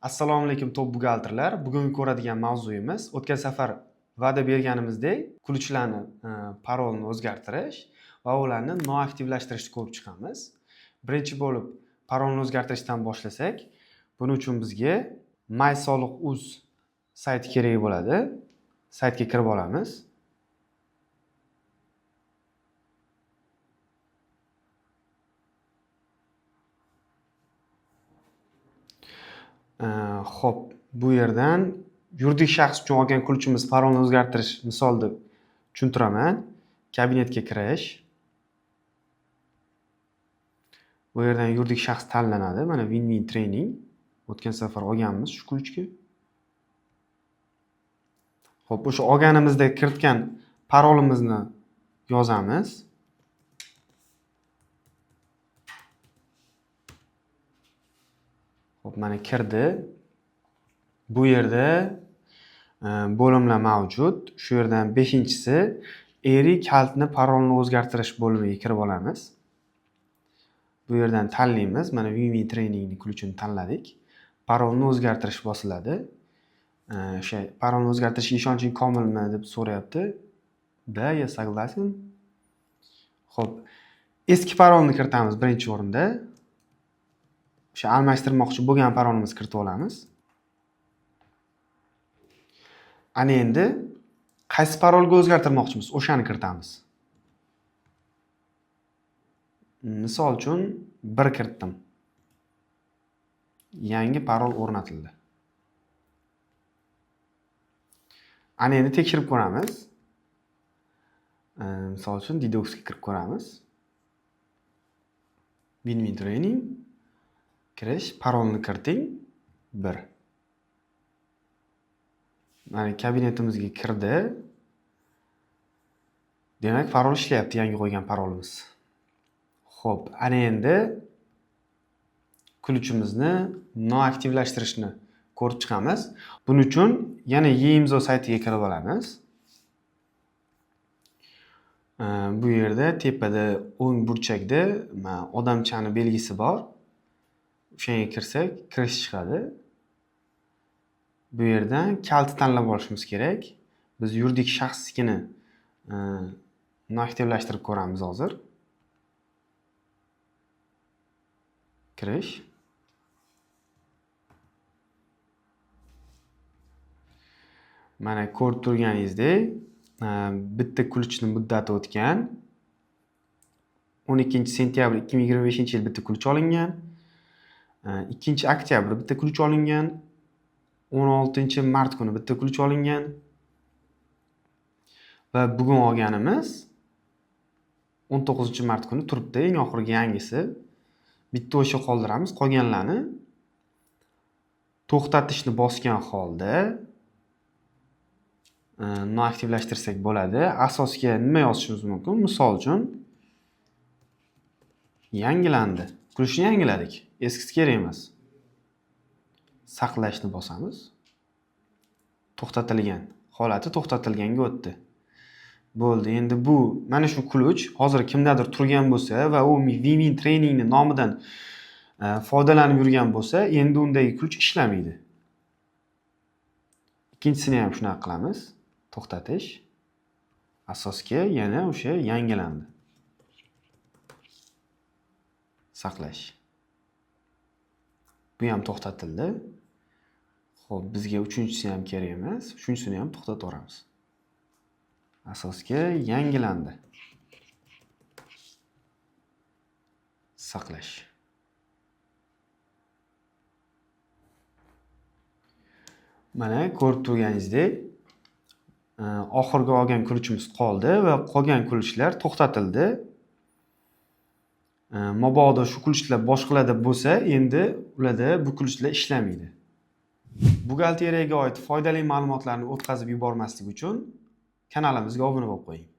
Assalomu alaykum top bugalterlar. Bugun ko'radigan mavzuyimiz o'tgan safar va'da berganimizdek ключlarni parolni o'zgartirish va ularni noaktivlashtirishni ko'rib chiqamiz. Birinchi bo'lib parolni o'zgartirishdan boshlasak, buning uchun bizga mysoliq.uz sayti kerak bo'ladi. Saytga kirib olamiz. Xo'p, bu yerdan yuridik shaxs uchun olgan ключimiz parolni o'zgartirish misolida tushuntiraman. Kabinetga kirish. Bu yerdan yuridik shaxs tanlanadi. Mana Win-Win Training. O'tgan safar olganmiz shu ключga. Xo'p, o'sha olganimizda kiritgan parolimizni yozamiz. Xo'p, mana kirdi. Bu yerda bo'limlar mavjud. Shu yerdan 5-inchisi eri kaltni parolni o'zgartirish bo'limiga kirib olamiz. Bu yerdan tanlaymiz. Mana Win-Win Trainingni ключini tanladik. Parolni o'zgartirish bosiladi. O'sha parolni o'zgartirishga ishonching komilmi deb so'rayapti. Da, я согласен. Xo'p, eski parolni kiritamiz birinchi o'rinda. O'sha almashtirmoqchi bo'lgan parolimizni kiritib olamiz. Ana endi qaysi parolga o'zgartirmoqchimiz, o'shani kiritamiz. Misol uchun 1 kiritdim. Yangi parol o'rnatildi. Ana endi tekshirib ko'ramiz. Misol uchun Didoxga kirib ko'ramiz. Win-Win Training. Kirish, parolni kiriting 1. Mana kabinetimizga kirdi. Demak, parol ishlayapti, yangi qo'ygan parolimiz. Xo'p, ana endi ключimizni noaktivlashtirishni ko'rib chiqamiz. Buning uchun yana e-imzo saytiga kirib olamiz. Bu yerda tepada o'ng burchakda odamchani belgisi bor. O'shanga kirsak, kirish chiqadi. Bu yerdan kaltni tanlab olishimiz kerak. Biz yuridik shaxsnikini noaktivlashtirib ko'ramiz hozir. Kirish. Mana ko'rib turganingizdek, bitta ключni muddati o'tgan. 12-sentyabr 2025-yil bitta ключ olingan. 2-oktyabr bitta ключ olingan. 16-mart kuni bitta ключ olingan. Va bugun olganimiz 19-mart kuni turibdi, eng oxirgi yangisi. Bitta o'sha qoldiramiz, qolganlarni to'xtatishni bosgan holda noaktivlashtirsak bo'ladi. Asosga nima yozishimiz mumkin? Misol uchun yangilandi. ключni yangiladik. Eskisi kerak emas. Saqlashni bosamiz. To'xtatilgan. Holati to'xtatilganga o'tdi. Bo'ldi. Endi bu mana shu ключ hozir kimdadir turgan bo'lsa va u Win-Win Trainingni nomidan foydalanib yurgan bo'lsa, endi undagi ключ ishlamaydi. Ikkinchisini ham shunaqa qilamiz. To'xtatish. Asosga yana o'sha yangilandi. Saqlash. Bu ham to'xtatildi. Xo'p, bizga 3-inchisi ham kerak emas. 3-inchisini ham to'xtataveramiz. Asosga yangilandi. Saqlash. Mana ko'rib turganingizdek, oxirgi olgan ключimiz qoldi va qolgan ключlar to'xtatildi. Mabodo shu ключlar boshqalarda bo'lsa, endi ularda bu ключlar ishlamaydi. Bugalteriyaga oid foydali ma'lumotlarni o'tkazib yubormaslik uchun kanalimizga obuna bo'lib qo'ying.